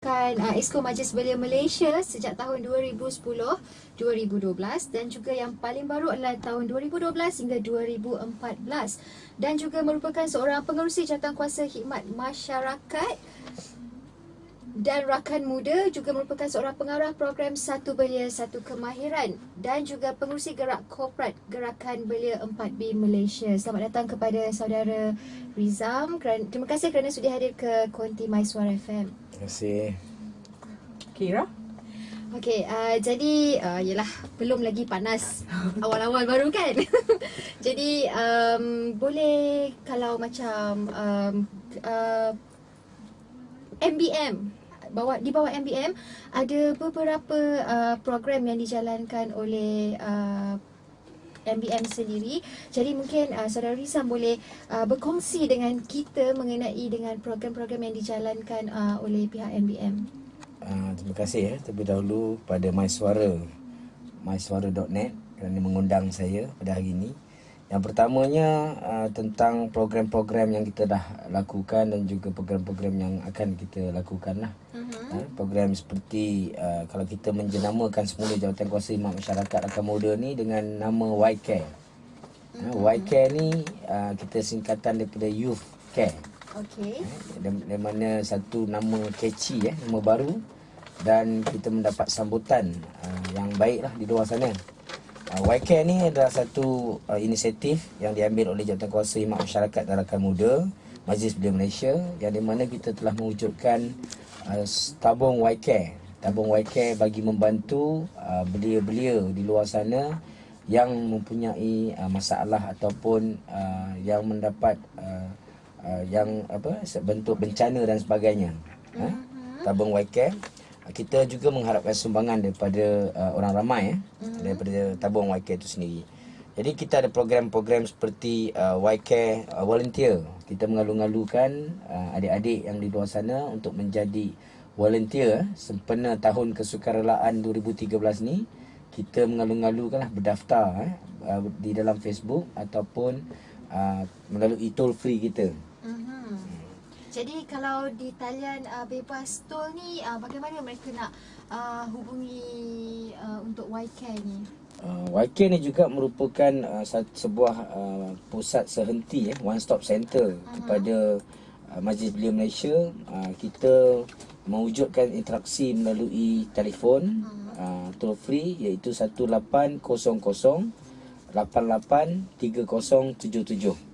merupakan Exco Majlis Belia Malaysia sejak tahun 2010, 2012 dan juga yang paling baru adalah tahun 2012 hingga 2014 dan juga merupakan seorang pengerusi jawatankuasa khidmat masyarakat dan rakan muda, juga merupakan seorang pengarah program Satu Belia Satu Kemahiran dan juga pengerusi gerak korporat Gerakan Belia 4B Malaysia. Selamat datang kepada saudara Rizam. Terima kasih kerana sudah hadir ke Konti My Suara FM. Terima kasih. Kira? Okey, jadi yelah, belum lagi panas awal-awal baru kan. Jadi boleh kalau macam MBM, di bawah MBM ada beberapa program yang dijalankan oleh MBM sendiri. Jadi mungkin saudara Rizam boleh berkongsi dengan kita mengenai dengan program-program yang dijalankan oleh pihak MBM. Terima kasih terlebih dahulu pada mysuara.net kerana mengundang saya pada hari ini. Yang pertamanya tentang program-program yang kita dah lakukan dan juga program-program yang akan kita lakukan lah. Program seperti kalau kita menjenamakan semula Jawatankuasa Khidmat Masyarakat Rakan Muda ni dengan nama Y-Care. Y-Care ni kita singkatan daripada Youth Care. Okey. Dari mana satu nama catchy, nama baru, dan kita mendapat sambutan yang baik lah di luar sana. Y-Care ni adalah satu inisiatif yang diambil oleh Jawatankuasa Khidmat Masyarakat dan Rakan Muda Majlis Belia Malaysia, yang di mana kita telah mewujudkan tabung Y-Care. Tabung Y-Care bagi membantu belia-belia di luar sana yang mempunyai masalah ataupun yang mendapat bentuk bencana dan sebagainya. Tabung Y-Care. Kita juga mengharapkan sumbangan daripada orang ramai daripada tabung Y-Care itu sendiri. Jadi kita ada program-program seperti Y-Care Volunteer. Kita mengalu-alukan adik-adik yang di luar sana untuk menjadi volunteer sempena tahun kesukarelaan 2013 ni. Kita mengalu-alukanlah berdaftar di dalam Facebook ataupun melalui toll free kita. Jadi kalau di talian bebas tol ni, bagaimana mereka nak hubungi untuk Y-Care ni? Y-Care ni juga merupakan sebuah pusat sehenti, one stop center kepada Majlis Belia Malaysia. Kita mewujudkan interaksi melalui telefon toll free, iaitu 1800 883077.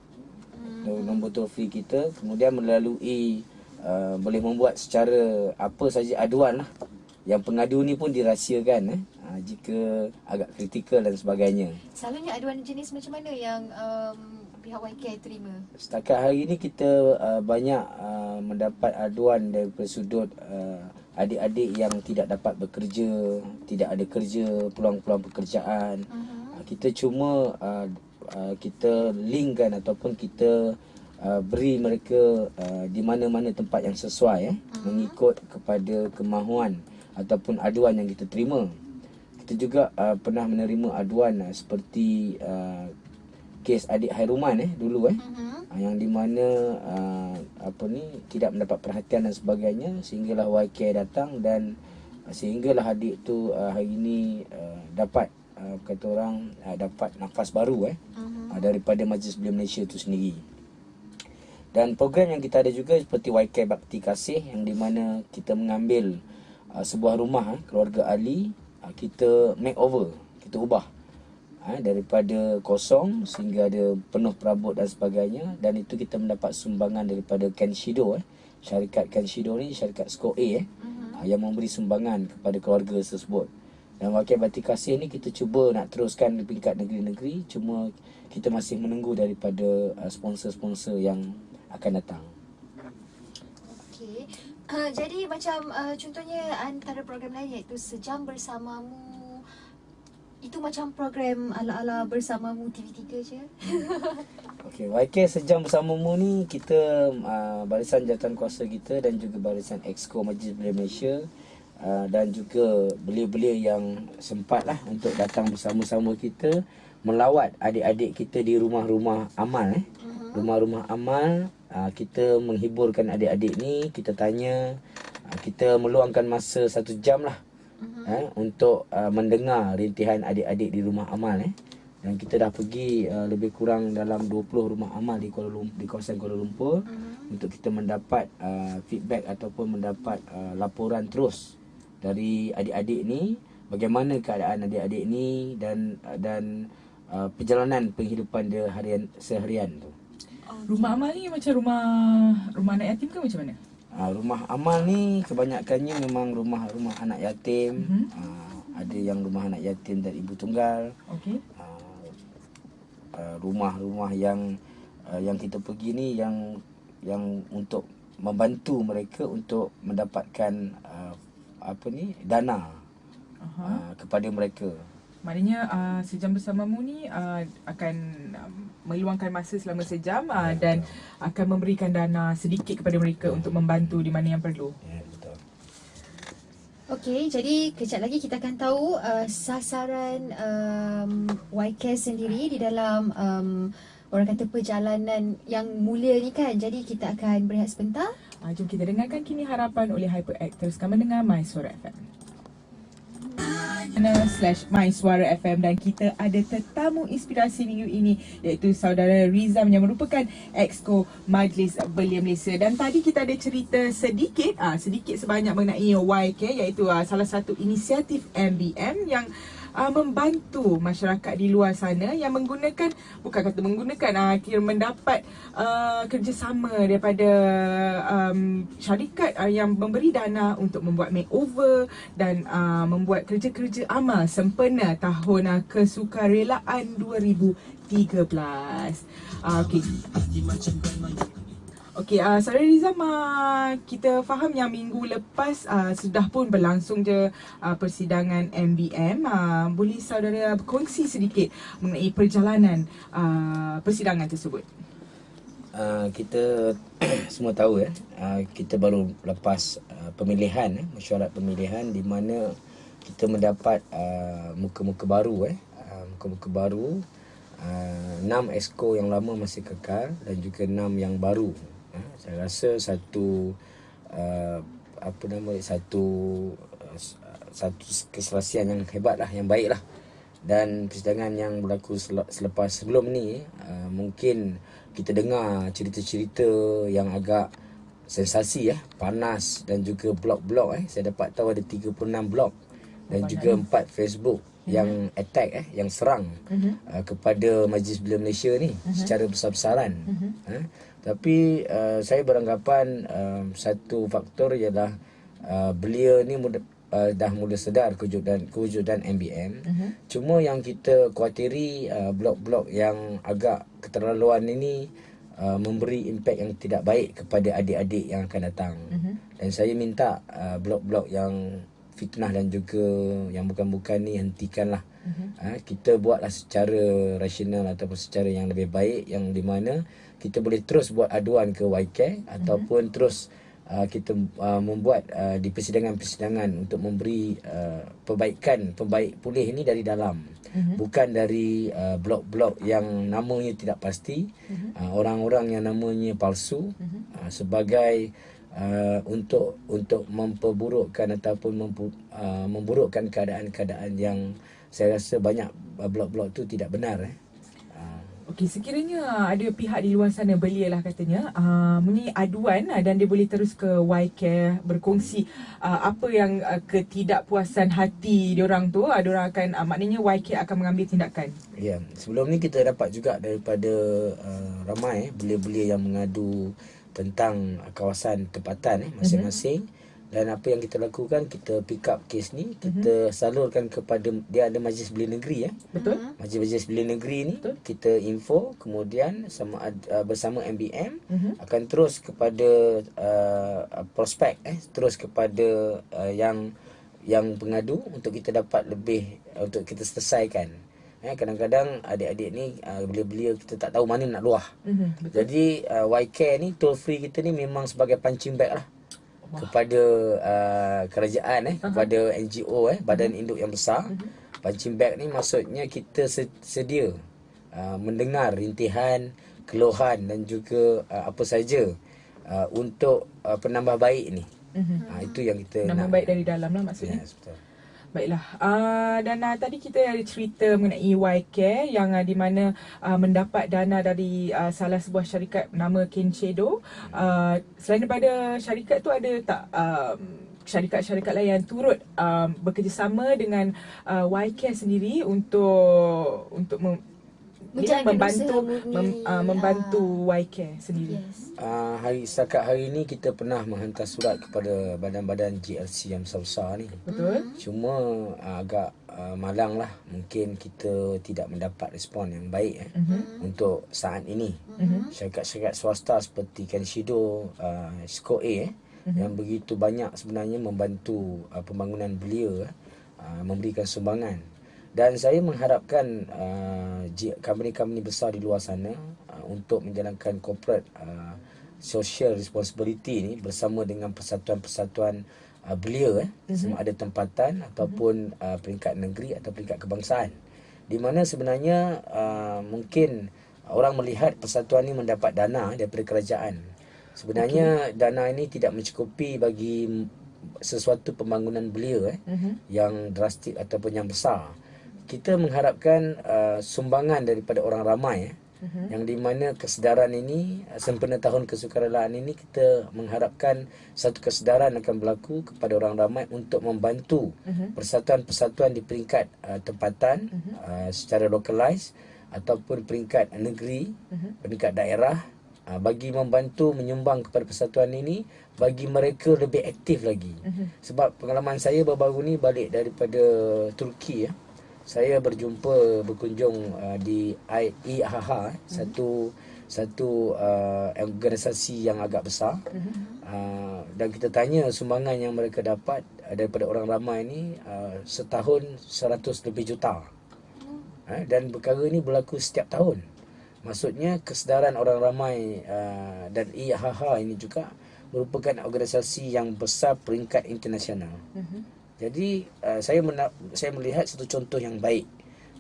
Nombor toll free kita. Kemudian melalui boleh membuat secara apa saja aduan lah. Yang pengadu ni pun dirahsiakan jika agak kritikal dan sebagainya. Selalunya aduan jenis macam mana yang pihak Y-Care terima? Setakat hari ini kita banyak mendapat aduan daripada sudut adik-adik yang tidak dapat bekerja, tidak ada kerja, peluang-peluang pekerjaan. Kita cuma kita linkkan ataupun kita beri mereka di mana-mana tempat yang sesuai mengikut kepada kemahuan ataupun aduan yang kita terima. Kita juga pernah menerima aduan seperti kes adik Hairuman dulu yang di mana tidak mendapat perhatian dan sebagainya, sehinggalah Y-Care datang dan sehinggalah adik tu hari ini dapat kata orang dapat nafas baru daripada Majlis Belia Malaysia itu sendiri. Dan program yang kita ada juga seperti Y-Care Bakti Kasih, yang di mana kita mengambil sebuah rumah keluarga ahli, kita makeover, kita ubah daripada kosong sehingga ada penuh perabot dan sebagainya, dan itu kita mendapat sumbangan daripada Kenshido, syarikat Kenshido ni syarikat skor A yang memberi sumbangan kepada keluarga tersebut. Dan Y-Care Bakti Kasih ni kita cuba nak teruskan di peringkat negeri-negeri, cuma kita masih menunggu daripada sponsor-sponsor yang akan datang. Okey. Jadi macam contohnya antara program lain iaitu Sejam Bersamamu. Itu macam program ala-ala Bersamamu TV3 je. Okey, Y-Care Sejam Bersamamu ni kita barisan jawatankuasa kita dan juga barisan Exco Majlis Belia Malaysia dan juga belia-belia yang sempatlah untuk datang bersama-sama kita melawat adik-adik kita di rumah-rumah amal rumah-rumah amal. Kita menghiburkan adik-adik ni, kita tanya kita meluangkan masa 1 jam lah untuk mendengar rintihan adik-adik di rumah amal. Dan kita dah pergi lebih kurang dalam 20 rumah amal di di kawasan Kuala Lumpur untuk kita mendapat feedback ataupun mendapat laporan terus dari adik-adik ni, bagaimana keadaan adik-adik ni dan perjalanan penghidupan dia seharian tu. Rumah amal ni macam rumah anak yatim ke macam mana? Rumah amal ni kebanyakannya memang rumah anak yatim. Ada yang rumah anak yatim dan ibu tunggal. Okey. Rumah-rumah yang kita pergi ni yang untuk membantu mereka untuk mendapatkan dana kepada mereka. Maknanya sejam bersamamu ni akan meluangkan masa selama sejam dan akan memberikan dana sedikit kepada mereka untuk membantu di mana yang perlu. Ya, betul. Okey, jadi kejap lagi kita akan tahu sasaran YK sendiri di dalam orang kata perjalanan yang mulia ni kan. Jadi kita akan berehat sebentar. Jom kita dengarkan kini harapan oleh HyperX. Teruskan mendengar My Suara FM. /My Suara FM dan kita ada tetamu inspirasi minggu ini iaitu saudara Rizam yang merupakan Exco Majlis Belia Malaysia. Dan tadi kita ada cerita sedikit sebanyak mengenai YK iaitu salah satu inisiatif MBM yang membantu masyarakat di luar sana yang menggunakan kira mendapat kerjasama daripada syarikat yang memberi dana untuk membuat makeover dan membuat kerja-kerja amal sempena tahun kesukarelaan 2013. Okey, Saudara Rizam, kita faham yang minggu lepas sudah pun berlangsung je persidangan MBM. Boleh saudara berkongsi sedikit mengenai perjalanan persidangan tersebut? Kita semua tahu kita baru lepas pemilihan, mesyuarat pemilihan di mana kita mendapat muka-muka baru 6 exco yang lama masih kekal dan juga 6 yang baru. Saya rasa satu keselasian yang hebat lah, yang baik lah. Dan persidangan yang berlaku sebelum ni mungkin kita dengar cerita-cerita yang agak sensasi panas dan juga blog-blog saya dapat tahu ada 36 blog dan juga 4 Facebook yang attack yang serang kepada Majlis Belia Malaysia ni secara besar-besaran. Tapi saya beranggapan satu faktor ialah belia ni dah mula sedar kewujudan MBM. Cuma yang kita khawatiri blog-blog yang agak keterlaluan ini memberi impak yang tidak baik kepada adik-adik yang akan datang. Dan saya minta blog-blog yang fitnah dan juga yang bukan-bukan ni hentikanlah. Kita buatlah secara rasional ataupun secara yang lebih baik, yang di mana kita boleh terus buat aduan ke YK ataupun terus kita membuat di persidangan-persidangan untuk memberi pembaik pulih ini dari dalam, bukan dari blog-blog yang namanya tidak pasti, orang-orang yang namanya palsu, sebagai untuk memperburukkan ataupun memburukkan keadaan-keadaan yang saya rasa banyak blog-blog tu tidak benar. Okey, sekiranya ada pihak di luar sana, belia lah katanya, mempunyai aduan dan dia boleh terus ke YK berkongsi apa yang ketidakpuasan hati diorang tu, diorang akan maknanya YK akan mengambil tindakan. Ya, sebelum ni kita dapat juga daripada ramai belia-belia yang mengadu tentang kawasan tempatan masing-masing. Dan apa yang kita lakukan, kita pick up kes ni, kita salurkan kepada, dia ada Majlis Belia Negeri Betul. Majlis Belia Negeri ni, kita info, kemudian bersama MBM akan terus kepada prospek terus kepada yang pengadu untuk kita dapat lebih, untuk kita selesaikan. Kadang-kadang adik-adik ni belia-belia kita tak tahu mana nak luah. Jadi YK ni, toll free kita ni memang sebagai punching bag lah kepada kerajaan, kepada NGO, badan induk yang besar. Punching bag ni maksudnya kita sedia mendengar rintihan, keluhan dan juga apa saja untuk penambah baik ni. Itu yang kita Nama nak. baik dari dalam lah maksudnya. Yes, betul. Baiklah. Dan tadi kita ada cerita mengenai Y-Care yang di mana mendapat dana dari salah sebuah syarikat bernama Kinshedo. Selain daripada syarikat tu, ada tak syarikat-syarikat lain yang turut bekerjasama dengan Y-Care sendiri untuk membantu Y-Care sendiri? Yes. Setakat hari ni kita pernah menghantar surat kepada badan-badan GLC yang besar-besar ni. Betul. Cuma agak malang lah. Mungkin kita tidak mendapat respon yang baik untuk saat ini. Syarikat-syarikat swasta seperti Kinshedo, SCOA yang begitu banyak sebenarnya membantu pembangunan belia, memberikan sumbangan. Dan saya mengharapkan company-company besar di luar sana untuk menjalankan corporate social responsibility ni bersama dengan persatuan-persatuan belia, sama ada tempatan ataupun peringkat negeri atau peringkat kebangsaan, di mana sebenarnya mungkin orang melihat persatuan ni mendapat dana daripada kerajaan. Sebenarnya dana ini tidak mencukupi bagi sesuatu pembangunan belia yang drastik ataupun yang besar. Kita mengharapkan sumbangan daripada orang ramai, yang di mana kesedaran ini, sempena tahun kesukarelaan ini, kita mengharapkan satu kesedaran akan berlaku kepada orang ramai untuk membantu persatuan-persatuan di peringkat tempatan secara localized ataupun peringkat negeri, peringkat daerah, bagi membantu menyumbang kepada persatuan ini bagi mereka lebih aktif lagi. Sebab pengalaman saya baru-baru ni balik daripada Turki, saya berkunjung di IHH, satu organisasi yang agak besar, dan kita tanya sumbangan yang mereka dapat daripada orang ramai ni setahun 100 lebih juta, dan perkara ini berlaku setiap tahun. Maksudnya kesedaran orang ramai dan IHH ini juga merupakan organisasi yang besar peringkat internasional. Jadi saya melihat satu contoh yang baik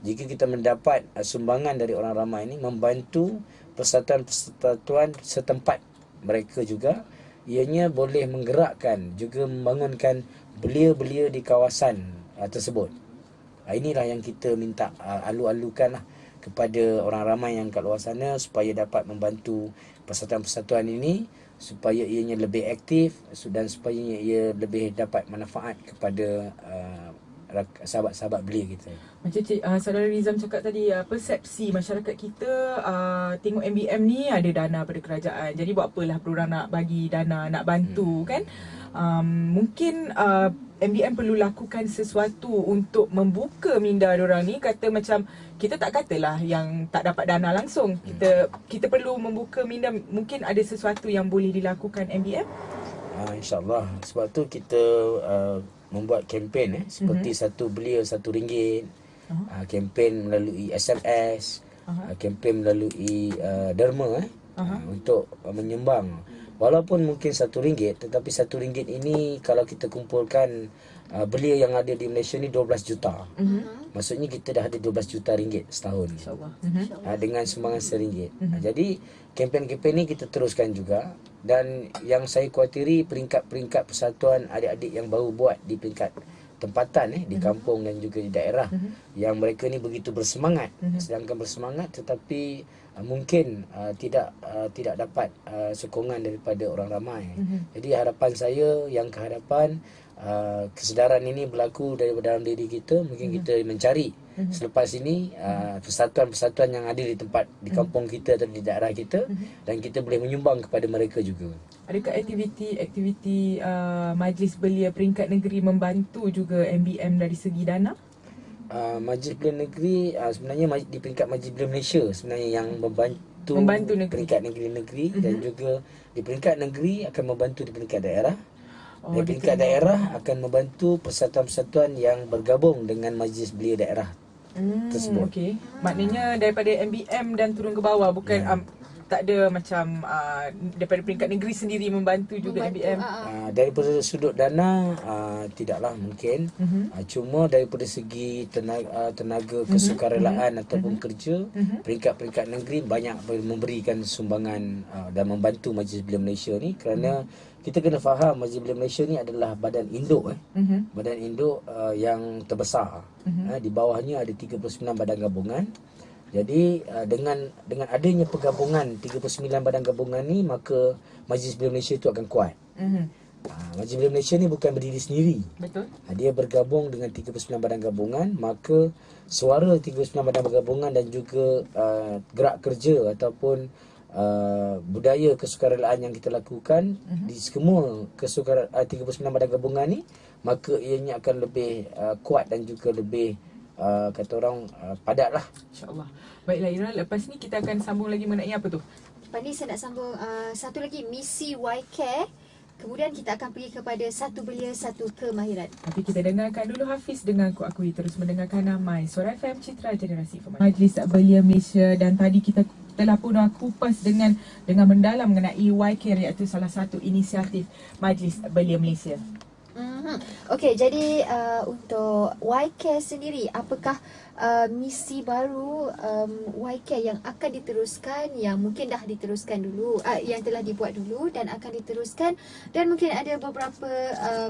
jika kita mendapat sumbangan dari orang ramai ini membantu persatuan-persatuan setempat mereka juga, ianya boleh menggerakkan juga membangunkan belia-belia di kawasan tersebut. Inilah yang kita minta alu-alukan lah kepada orang ramai yang kat luar sana supaya dapat membantu persatuan-persatuan ini supaya ianya lebih aktif dan supaya ia lebih dapat manfaat kepada sahabat-sahabat belia kita. Macam Saudara Rizam cakap tadi, persepsi masyarakat kita tengok MBM ni ada dana pada kerajaan, jadi buat apalah perlu orang nak bagi dana, nak bantu kan. Mungkin MBM perlu lakukan sesuatu untuk membuka minda diorang ni. Kata macam, kita tak katalah yang tak dapat dana langsung, kita perlu membuka minda. Mungkin ada sesuatu yang boleh dilakukan MBM. InsyaAllah. Sebab tu kita membuat kempen seperti satu belia RM1, kempen melalui SMS, kempen melalui derma untuk menyumbang. Walaupun mungkin RM1, tetapi RM1 ini kalau kita kumpulkan belia yang ada di Malaysia ni 12 juta. Maksudnya kita dah ada 12 juta ringgit setahun. Dengan sumbangan RM1. Jadi kempen-kempen ni kita teruskan juga. Dan yang saya khawatiri peringkat-peringkat persatuan adik-adik yang baru buat di peringkat tempatan di kampung dan juga di daerah, yang mereka ni begitu bersemangat, sedangkan bersemangat tetapi mungkin tidak dapat sokongan daripada orang ramai. Jadi harapan saya yang kehadapan, kesedaran ini berlaku daripada dalam diri kita. Mungkin kita mencari selepas ini persatuan-persatuan yang ada di tempat, di kampung kita atau di daerah kita, dan kita boleh menyumbang kepada mereka juga. Adakah aktiviti Majlis Belia Peringkat Negeri membantu juga MBM dari segi dana? Majlis Belia Negeri sebenarnya di peringkat Majlis Belia Malaysia sebenarnya yang membantu negeri. Peringkat negeri-negeri, dan juga di peringkat negeri akan membantu di peringkat daerah. Di peringkat daerah akan membantu persatuan-persatuan yang bergabung dengan Majlis Belia daerah tersebut. Okey. Maknanya daripada MBM dan turun ke bawah, bukan tak ada macam daripada peringkat negeri sendiri membantu juga MBM? Daripada sudut dana tidaklah mungkin. Cuma daripada segi tenaga kesukarelaan ataupun kerja, peringkat-peringkat negeri banyak memberikan sumbangan dan membantu Majlis Belia Malaysia ni, kerana kita kena faham Majlis Belia Malaysia ni adalah badan induk badan induk yang terbesar. Di bawahnya ada 39 badan gabungan. Jadi dengan adanya penggabungan 39 badan gabungan ni, maka Majlis Belia Malaysia itu akan kuat. Majlis Belia Malaysia ni bukan berdiri sendiri. Betul. Dia bergabung dengan 39 badan gabungan, maka suara 39 badan gabungan dan juga gerak kerja ataupun budaya kesukarelaan yang kita lakukan di semua 39 badan gabungan ni, maka ianya akan lebih kuat dan juga lebih kata orang padat lah. InsyaAllah. Baiklah Ira, lepas ni kita akan sambung lagi mengenai apa tu? Lepas ni saya nak sambung satu lagi, misi Y-Care. Kemudian kita akan pergi kepada satu belia, satu kemahiran. Tapi kita dengarkan dulu Hafiz dengan Aku Akui, terus mendengarkan My Suara FM, Citra Generasi Informasi. Majlis Belia Malaysia, dan tadi kita telah pun kupas dengan mendalam mengenai Y-Care, iaitu salah satu inisiatif Majlis Belia Malaysia. Okey, jadi untuk Y-Care sendiri, apakah misi baru Y-Care yang akan diteruskan, yang mungkin dah diteruskan dulu, yang telah dibuat dulu dan akan diteruskan, dan mungkin ada beberapa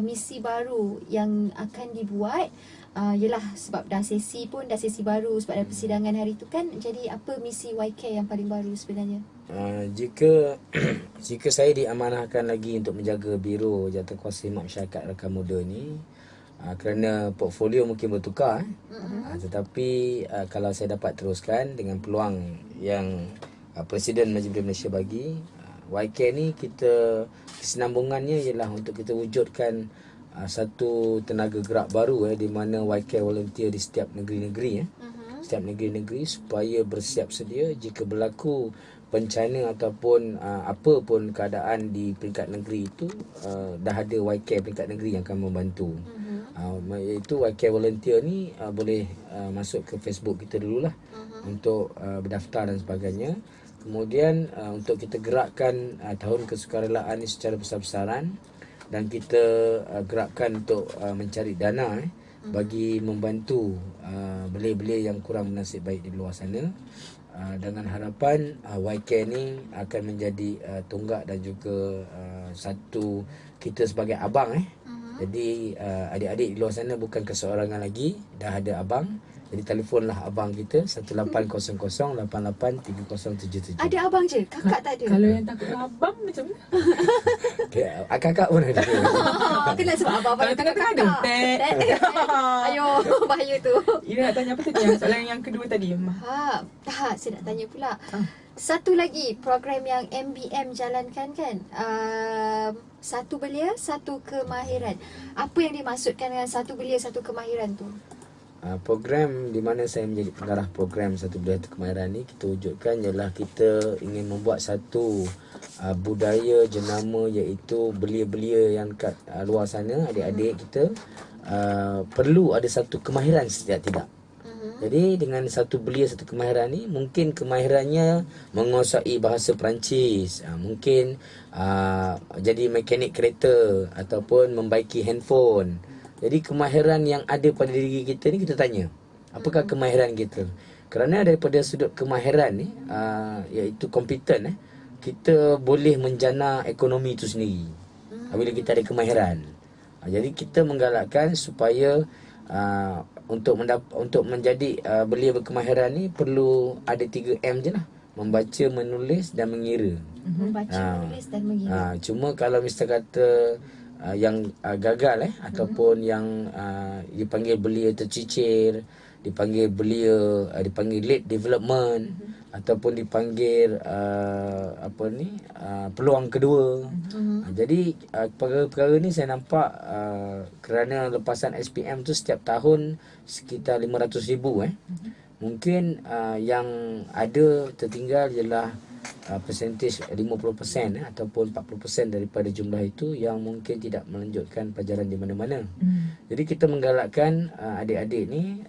misi baru yang akan dibuat. Yelah, sebab dah sesi baru sebab ada persidangan hari tu kan. Jadi apa misi Y-Care yang paling baru sebenarnya? Jika saya diamanahkan lagi untuk menjaga Biro Jawatankuasa Khidmat Masyarakat Rakan Muda ni, kerana portfolio mungkin bertukar, tetapi kalau saya dapat teruskan dengan peluang yang Presiden Majlis Belia Malaysia bagi, Y-Care ni kesinambungannya ialah untuk kita wujudkan satu tenaga gerak baru di mana Y-Care volunteer di setiap negeri-negeri setiap negeri-negeri, supaya bersiap sedia jika berlaku bencana ataupun apa pun keadaan di peringkat negeri itu, dah ada Y-Care peringkat negeri yang akan membantu. Iaitu Y-Care volunteer ni boleh masuk ke Facebook kita dululah untuk berdaftar dan sebagainya. Kemudian untuk kita gerakkan tahun kesukarelaan ni secara besar-besaran, dan kita gerakkan untuk mencari dana bagi membantu belia-belia yang kurang bernasib baik di luar sana, dengan harapan Y-Care ni akan menjadi tunggak dan juga satu kita sebagai abang Jadi adik-adik di luar sana bukan keseorangan lagi, dah ada abang. Jadi telefonlah abang kita 1800883077. Ada abang je, kakak tak ada. Kalau yang takut abang macam mana? Kakak pun ada. Kenal sebab abang-abang Kalau kakak tengah-tengah ada. Ayo, bahaya tu. Ira nak tanya apa tadi? Soalan yang kedua tadi. Tak, saya nak tanya pula. Satu lagi program yang MBM jalankan kan, satu belia, satu kemahiran. Apa yang dimaksudkan dengan satu belia, satu kemahiran tu? Program di mana saya menjadi pengarah program Satu Belia Satu Kemahiran ni, kita wujudkan ialah kita ingin membuat satu budaya jenama, iaitu belia-belia yang kat luar sana, adik-adik kita perlu ada satu kemahiran setiap tidak. Jadi dengan satu belia satu kemahiran ni, mungkin kemahirannya menguasai bahasa Perancis, mungkin jadi mekanik kereta ataupun membaiki handphone. Jadi kemahiran yang ada pada diri kita ni, kita tanya apakah kemahiran kita. Kerana daripada sudut kemahiran ni, iaitu kompeten, kita boleh menjana ekonomi itu sendiri bila kita ada kemahiran. Jadi kita menggalakkan supaya untuk menjadi belia berkemahiran ni perlu ada 3M je lah: membaca, menulis dan mengira. Membaca, menulis dan mengira. Cuma kalau misalnya kata yang gagal ataupun yang dipanggil belia tercicir, dipanggil belia dipanggil late development, ataupun dipanggil peluang kedua. Jadi perkara-perkara ni saya nampak kerana lepasan SPM tu setiap tahun sekitar 500,000 mungkin yang ada tertinggal ialah persentage 50% ataupun 40% daripada jumlah itu yang mungkin tidak melanjutkan pelajaran di mana-mana. Jadi kita menggalakkan adik-adik ni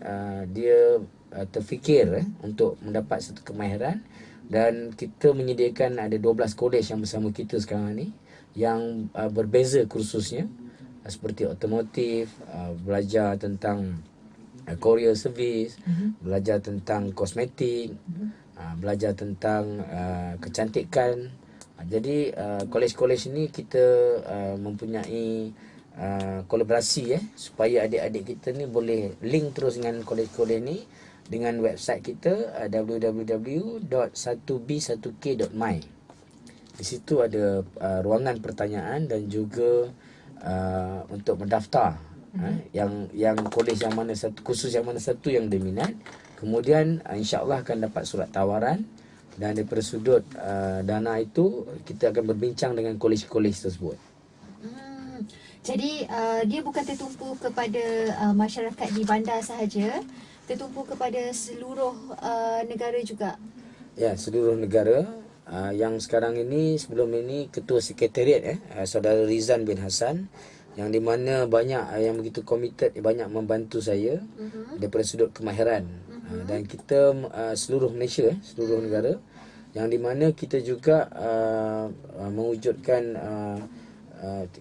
dia terfikir untuk mendapat satu kemahiran, Dan kita menyediakan ada 12 kolej yang bersama kita sekarang ni yang berbeza kursusnya, seperti otomotif, belajar tentang courier service, belajar tentang kosmetik, belajar tentang kecantikan. Jadi kolej-kolej ni kita mempunyai kolaborasi supaya adik-adik kita ni boleh link terus dengan kolej-kolej ni dengan website kita www.1b1k.my. Di situ ada ruangan pertanyaan dan juga untuk mendaftar yang kolej yang mana satu, kursus yang mana satu yang diminat. Kemudian insya-Allah akan dapat surat tawaran, dan daripada sudut dana itu kita akan berbincang dengan kolej-kolej tersebut. Jadi dia bukan tertumpu kepada masyarakat di bandar sahaja, tertumpu kepada seluruh negara juga. Ya, seluruh negara. Yang sekarang ini, sebelum ini Ketua Sekretariat Saudara Rizan bin Hassan, yang di mana banyak yang begitu committed, banyak membantu saya daripada sudut kemahiran. Dan kita seluruh Malaysia, seluruh negara, yang di mana kita juga mewujudkan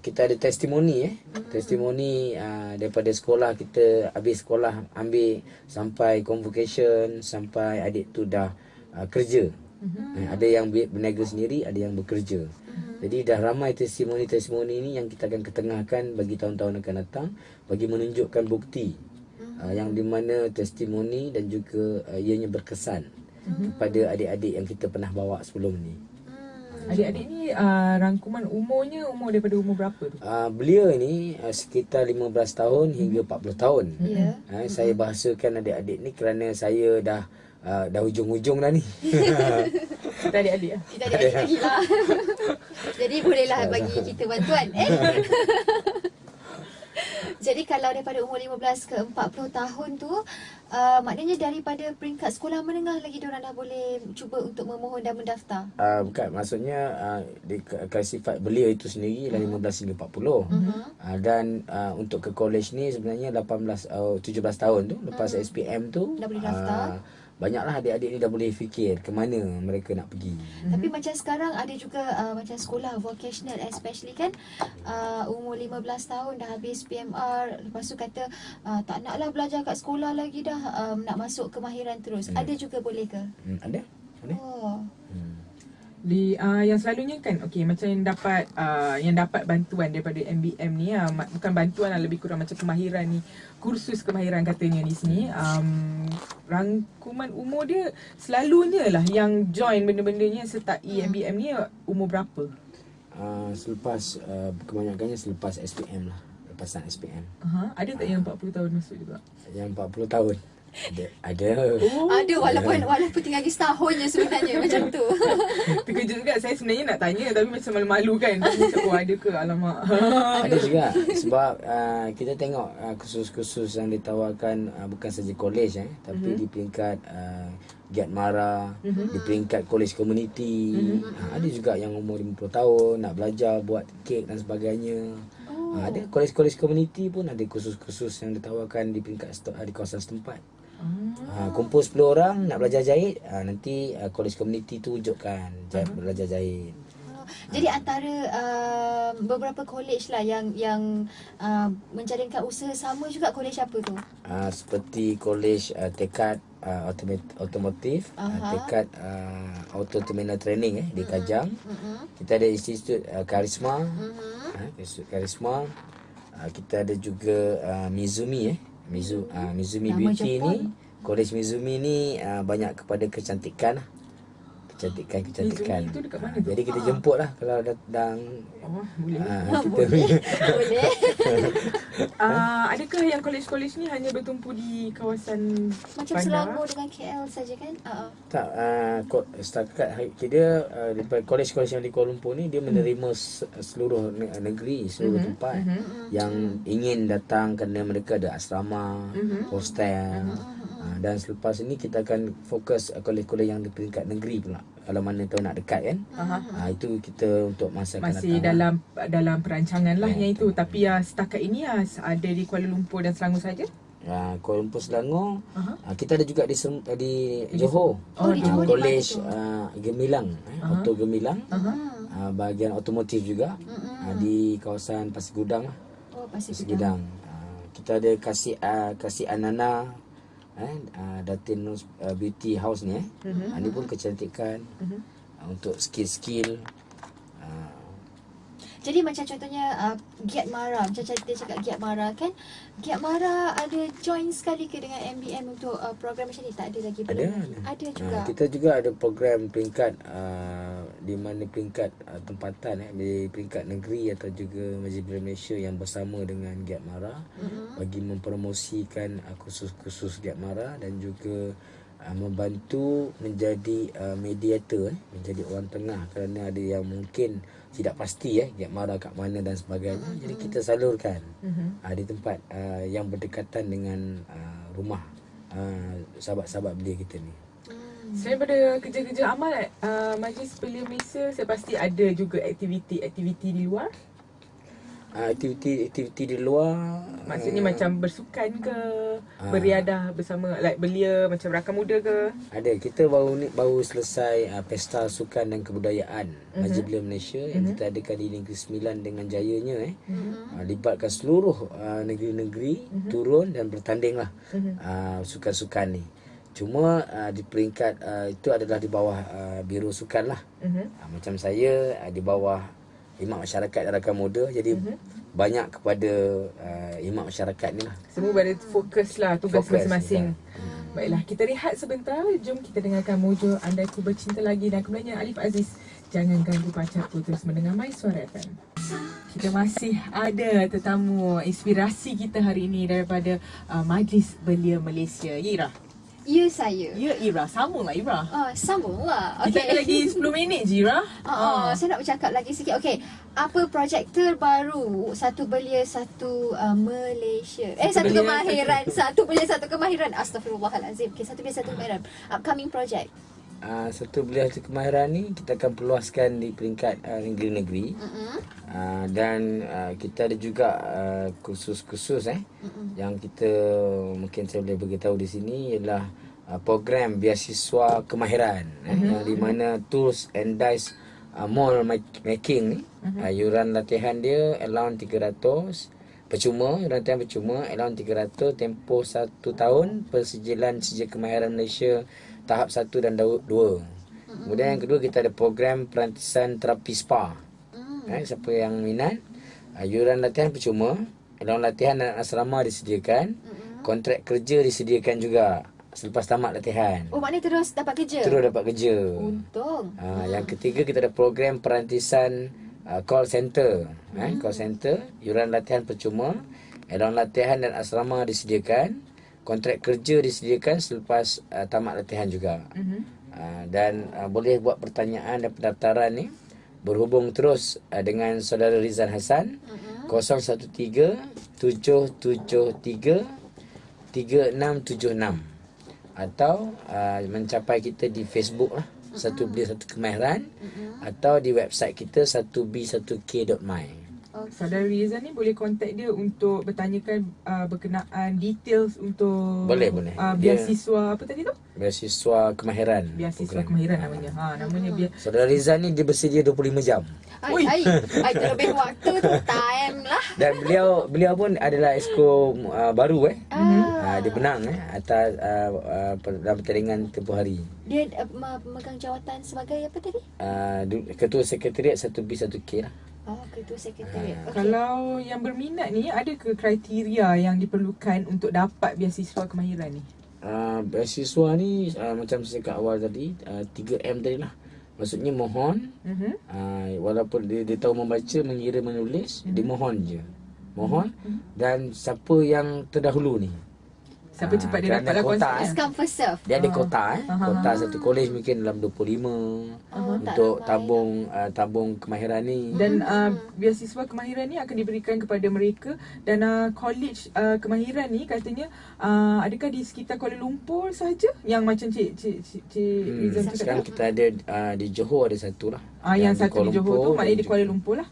kita ada testimoni testimoni daripada sekolah. Kita habis sekolah ambil sampai convocation, sampai adik tu dah kerja. Ada yang berniaga sendiri, ada yang bekerja. Jadi dah ramai testimoni-testimoni ini yang kita akan ketengahkan bagi tahun-tahun akan datang, bagi menunjukkan bukti yang di mana testimoni dan juga ianya berkesan kepada adik-adik yang kita pernah bawa sebelum ni. Adik-adik ni rangkuman umur daripada umur berapa tu? Belia ni sekitar 15 tahun hingga 40 tahun. Saya bahasakan adik-adik ni kerana saya dah hujung-hujung dah ni. Kita adik-adik lah. Kita adik-adik lagi lah. Jadi bolehlah bagi kita bantuan. Jadi kalau daripada umur 15 ke 40 tahun tu, maknanya daripada peringkat sekolah menengah lagi diorang dah boleh cuba untuk memohon dan mendaftar? Bukan, maksudnya sifat belia itu sendiri ialah 15 hingga 40. Dan untuk ke kolej ni sebenarnya 17 tahun tu, lepas SPM tu dah boleh daftar. Banyaklah adik-adik ni dah boleh fikir ke mana mereka nak pergi. Tapi macam sekarang ada juga macam sekolah vocational, especially kan umur 15 tahun dah habis PMR, lepas tu kata tak naklah belajar kat sekolah lagi dah, nak masuk kemahiran terus. Ada juga boleh ke? Ada. Oh. Di yang selalunya kan macam yang dapat bantuan daripada MBM ni bukan bantuan lah, lebih kurang macam kemahiran ni, kursus kemahiran katanya di sini. Rangkuman umur dia selalunya lah yang join benda-bendanya sertai MBM ni umur berapa? Selepas kebanyakannya selepas SPM lah, lepasan SPM. Ada tak yang 40 tahun masuk juga? Yang 40 tahun ada. Ada walaupun tinggal lagi setahun je sebenarnya macam tu. Terkejut juga, saya sebenarnya nak tanya tapi macam malu-malu kan. Macam ada ke, alamak. Ada juga, sebab kita tengok kursus-kursus yang ditawarkan bukan saja kolej tapi di peringkat Giat Mara, di peringkat kolej komuniti. Ada juga yang umur 50 tahun nak belajar buat kek dan sebagainya. Ada kolej-kolej komuniti pun ada kursus-kursus yang ditawarkan di peringkat di kawasan setempat. Kumpul 10 orang nak belajar jahit, nanti kolej komuniti tu wujudkan belajar jahit. Jadi antara beberapa kolej lah yang menjalankan usaha sama juga, kolej apa tu? Seperti kolej tekad otomotif, tekad auto terminal training di Kajang. Kita ada institut Karisma, institut Karisma. Kita ada juga Mizumi Mizumi Beauty Jepun. Ni kolej Mizumi ni banyak kepada kecantikan lah. Kecantikan. Mizumi tu dekat mana tu? Jadi kita jemput lah kalau datang. Boleh. Boleh. Adakah yang kolej-kolej ni hanya bertumpu di kawasan macam bandar? Selangor dengan KL saja kan? Tak, setakat dia daripada kolej-kolej yang di Kuala Lumpur ni dia menerima seluruh negeri, seluruh tempat yang ingin datang kerana mereka ada asrama, hostel. Dan selepas ini kita akan fokus kolej-kolej yang di peringkat negeri pula. Kalau mana tahu nak dekat kan. Itu kita untuk masa akan masih datang. dalam perancangan lah yang itu. Tapi setakat ini ada di Kuala Lumpur dan Selangor saja. Kuala Lumpur, Selangor. Kita ada juga di Johor. Di Johor di Kolej mana Gemilang, Auto Gemilang. Bahagian otomotif juga. Di kawasan Pasir Gudang lah. Pasir Pasir Gudang. Gudang. Kita ada Kasih Anana, Datin Beauty House ni. Ini pun kecantikan untuk skill-skill. Jadi macam contohnya Giat Mara, macam dia cakap Giat Mara kan. Giat Mara ada join sekali ke dengan MBM untuk program macam ni? Tak ada lagi belum? Ada juga. Kita juga ada program peringkat di mana peringkat tempatan di peringkat negeri atau juga Majlis Malaysia yang bersama dengan Giat Mara bagi mempromosikan kursus-kursus Giat Mara dan juga membantu menjadi mediator, menjadi orang tengah kerana ada yang mungkin tidak pasti Giat Mara kat mana dan sebagainya. Jadi kita salurkan di tempat yang berdekatan dengan rumah sahabat-sahabat belia kita ni. Selain pada kerja-kerja amal, Majlis Belia Malaysia saya pasti ada juga aktiviti-aktiviti di luar. Aktiviti di luar, maksudnya macam bersukan ke, beriadah bersama like belia macam rakan muda ke? Ada. Kita baru selesai Pesta Sukan dan Kebudayaan Majlis Belia Malaysia yang kita adakan di Negeri Sembilan dengan jayanya. Libatkan seluruh negeri-negeri turun dan bertanding lah sukan-sukan ni. Cuma di peringkat itu adalah di bawah Biro Sukan lah. Macam saya di bawah Imak Masyarakat dan Rakan Muda. Jadi banyak kepada imak masyarakat ni lah. Semua pada fokus lah tugas masing-masing. Baiklah, kita rehat sebentar. Jom kita dengarkan Mojo Andai Ku Bercinta Lagi dan kemudiannya Alif Aziz Jangan Ganggu Pacarku. Terus mendengar My Suara FM. Kita masih ada tetamu inspirasi kita hari ini daripada Majlis Belia Malaysia. Ira. Ya, saya. Ya, Ira. Sambunglah, Ira. Sambunglah. Kita ada lagi 10 minit je, Ira. Saya nak bercakap lagi sikit. Okey, apa projek terbaru Satu Belia Satu Malaysia? Satu Belia, Kemahiran. Satu Belia Satu Kemahiran. Astagfirullahalazim. Okey, Satu Belia Satu Kemahiran. Upcoming project. Satu Belia Satu Kemahiran ni kita akan peluaskan di peringkat negeri-negeri. Dan kita ada juga kursus-kursus yang kita mungkin saya boleh beritahu di sini ialah program beasiswa kemahiran yang di mana tools and dice mall making ni. Yuran latihan dia allowance 300 percuma, yuran latihan percuma, allowance 300, tempoh 1 tahun, persijilan sijil kemahiran Malaysia tahap 1 dan 2. Kemudian yang kedua kita ada program perantisan terapi spa. Siapa yang minat, yuran latihan percuma, allowance latihan dan asrama disediakan, kontrak kerja disediakan juga selepas tamat latihan. Maknanya terus dapat kerja? Terus dapat kerja. Untung. Yang ketiga kita ada program perantisan call center. Call center, yuran latihan percuma, allowance latihan dan asrama disediakan, kontrak kerja disediakan selepas tamat latihan juga. Dan boleh buat pertanyaan dan pendaftaran ni berhubung terus dengan saudara Rizal Hassan 013-773-3676 atau mencapai kita di Facebook lah, Satu Belia Satu Kemahiran, atau di website kita 1b1k.my. Saudara Rizal ni boleh kontak dia untuk bertanyakan berkenaan details untuk Boleh. beasiswa apa tadi tu? Beasiswa kemahiran. Beasiswa kemahiran namanya. Namanya Saudara Rizal ni dia bersedia 25 jam. Terlebih waktu tu time lah. Dan beliau pun adalah exco baru dia menang atas dalam pertandingan tempoh hari. Dia memegang jawatan sebagai apa tadi? Ketua Sekretariat 1B1K lah. Ketua Sekretariat. Okay. Kalau yang berminat ni, ada ke kriteria yang diperlukan untuk dapat beasiswa kemahiran ni? Beasiswa ni macam saya kat awal tadi, 3M tadi lah. Maksudnya mohon, walaupun dia tahu membaca, mengira, menulis, dia mohon je. Mohon. Dan siapa yang terdahulu ni, siapa cepat dia dapatlah konsepnya. First come first serve. Dia ada kota kota satu kolej mungkin dalam 25 untuk tabung kemahiran ni. Dan beasiswa kemahiran ni akan diberikan kepada mereka. Dan kolej kemahiran ni katanya adakah di sekitar Kuala Lumpur saja yang macam Cik Rizal cakap? Sekarang kita ada di Johor ada satu lah. Yang satu di Johor tu maknanya di Kuala Lumpur lah.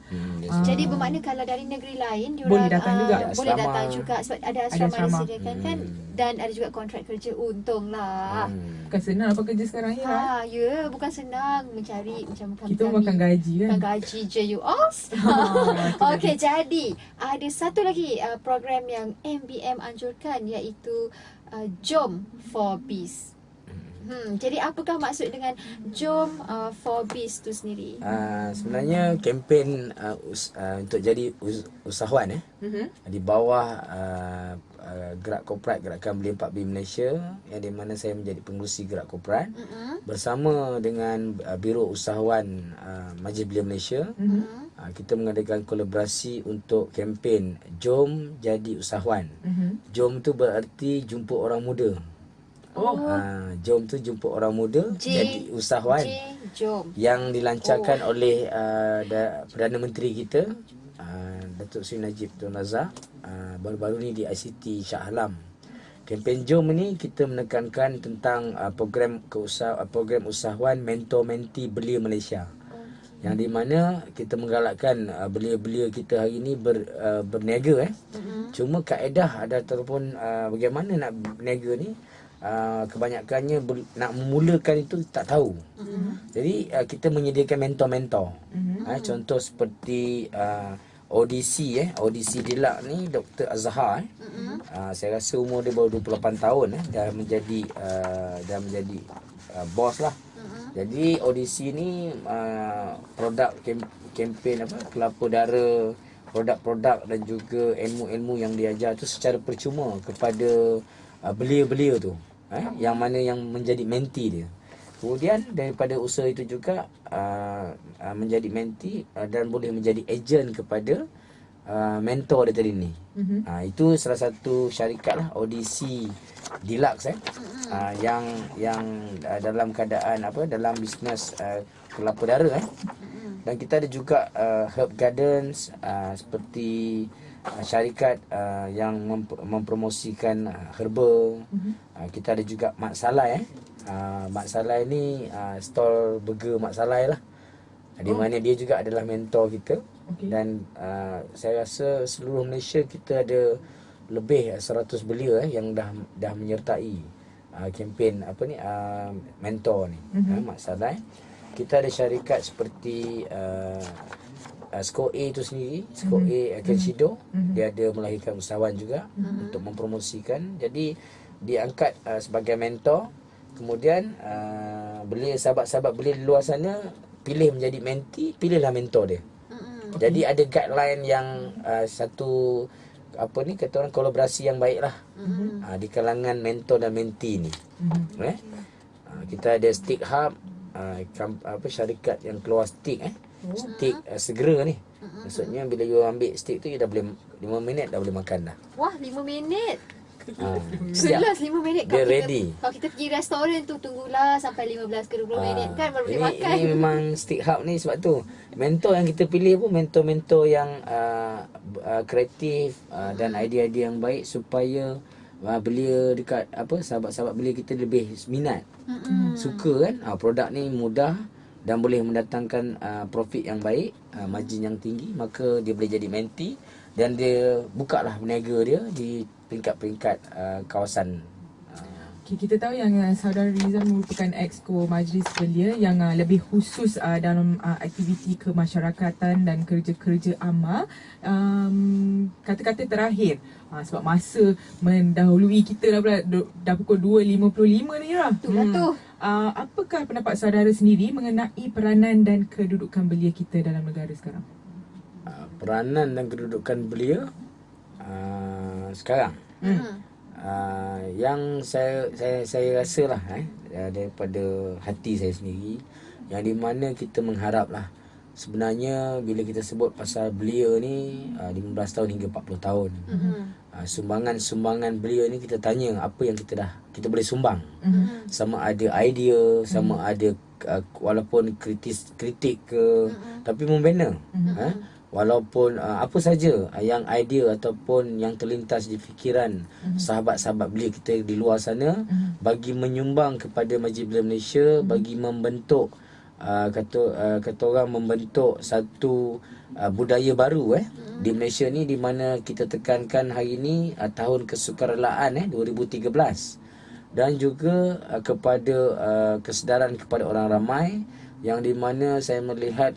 Jadi bermakna kalau dari negeri lain diorang Boleh datang juga. boleh Asrama. datang juga sebab ada asrama asrama. disediakan kan, dan ada juga kontrak kerja. Untunglah. Bukan senang apa kerja sekarang ni lah. Ya, bukan senang mencari macam kami. Kita makan gaji kan. Makan gaji je you all. Okey, jadi ada satu lagi program yang MBM anjurkan, iaitu Jom for Biz. Jadi apakah maksud dengan Jom for Biz tu sendiri? Sebenarnya kempen untuk jadi usahawan di bawah Gerak Korporat Gerakan Belia 4B Malaysia, yang di mana saya menjadi pengerusi Gerak Korporat bersama dengan Biro Usahawan Majlis Belia Malaysia. Kita mengadakan kolaborasi untuk kempen Jom Jadi Usahawan. Jom tu berarti jumpa orang muda. Jom tu jumpa orang muda jadi usahawan. Jom. Yang dilancarkan oleh Perdana Menteri kita, Datuk Seri Najib Tun Razak, baru-baru ni di ICT Shah Alam. Kempen Jom ni kita menekankan tentang program usahawan mentor-menti belia Malaysia. Yang di mana kita menggalakkan belia-belia kita hari ni berniaga. Cuma kaedah ataupun bagaimana nak berniaga ni, kebanyakannya nak memulakan itu tak tahu. Jadi kita menyediakan mentor-mentor. Contoh seperti audisi Dilak ni Dr. Azhar. Saya rasa umur dia baru 28 tahun dah menjadi bos lah. Jadi audisi ni produk kempen kelapa dara, produk-produk dan juga ilmu-ilmu yang diajar tu secara percuma kepada belia-belia tu, yang mana yang menjadi menti dia. Kemudian daripada usaha itu juga menjadi menti dan boleh menjadi ejen kepada mentor dia tadi ni. Itu salah satu syarikat lah, audisi Deluxe yang dalam keadaan dalam bisnes kelapa dara. Dan kita ada juga Herb Gardens, seperti syarikat yang mempromosikan herba. Kita ada juga Mak Salai. Mak Salai ni stall burger Mak Salai lah, di mana dia juga adalah mentor kita. Dan saya rasa seluruh Malaysia kita ada lebih 100 belia yang dah menyertai kempen mentor ni. Mak Salai. Kita ada syarikat seperti Skor A tu sendiri, Skor A Kenshido, dia ada melahirkan usahawan juga untuk mempromosikan. Jadi diangkat sebagai mentor. Kemudian belia, sahabat-sahabat belia di luar sana pilih menjadi menti, pilihlah mentor dia. Jadi ada guideline yang satu kata orang kolaborasi yang baik lah di kalangan mentor dan menti ni. Kita ada Stick Hub, syarikat yang keluar stick stick segera ni. Maksudnya bila you ambil stick tu, you dah boleh 5 minit dah boleh makan dah. Wah, 5 minit. Jelas 5 minit. Dia ready. Kalau kita pergi restoran tu, tunggulah sampai 15 ke 20 minit kan baru boleh makan. Ini memang Stick Hub ni, sebab tu mentor yang kita pilih pun mentor-mentor yang kreatif dan idea-idea yang baik, supaya belia dekat sahabat-sahabat belia kita lebih minat, suka kan. Produk ni mudah dan boleh mendatangkan profit yang baik, margin yang tinggi, maka dia boleh jadi menti dan dia bukalah berniaga dia di peringkat-peringkat kawasan. Kita tahu yang Saudara Rizal merupakan Exco Majlis Belia yang lebih khusus dalam aktiviti kemasyarakatan dan kerja-kerja amal. Kata-kata terakhir, sebab masa mendahului kita dah pukul 2.55 ni lah. Itulah tu. Apakah pendapat saudara sendiri mengenai peranan dan kedudukan belia kita dalam negara sekarang? Peranan dan kedudukan belia sekarang. Yang saya rasalah daripada hati saya sendiri, yang di mana kita mengharaplah, sebenarnya bila kita sebut pasal belia ni 15 tahun hingga 40 tahun, sumbangan belia ni kita tanya apa yang kita boleh sumbang. Sama ada idea, sama ada walaupun kritik ke, tapi membina. Walaupun apa saja yang idea ataupun yang terlintas di fikiran sahabat-sahabat belia kita di luar sana, bagi menyumbang kepada Majlis Belia Malaysia, bagi membentuk kata orang membentuk satu budaya baru di Malaysia ni, di mana kita tekankan hari ini tahun kesukarelaan 2013, dan juga kepada kesedaran kepada orang ramai, yang di mana saya melihat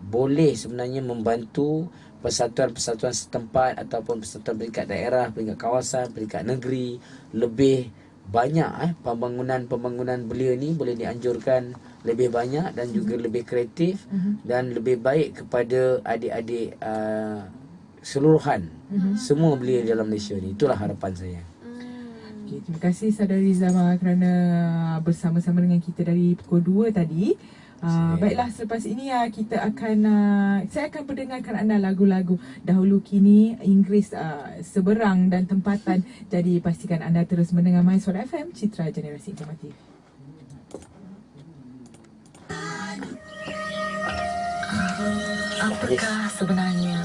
boleh sebenarnya membantu persatuan-persatuan setempat ataupun persatuan peringkat daerah, peringkat kawasan, peringkat negeri lebih banyak. Pembangunan belia ni boleh dianjurkan lebih banyak dan juga lebih kreatif dan lebih baik kepada adik-adik keseluruhan semua belia dalam Malaysia ni. Itulah harapan saya. Okay, terima kasih Saudara Rizama kerana bersama-sama dengan kita dari pukul 2 tadi. Baiklah, selepas ini kita akan saya akan perdengarkan anda lagu-lagu dahulu kini Inggeris seberang dan tempatan. Jadi pastikan anda terus mendengar My Suara FM, Citra Generasi Informatif. Apakah sebenarnya?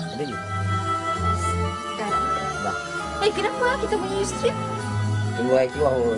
Kenapa kita punya strip? Tunggu air keluar.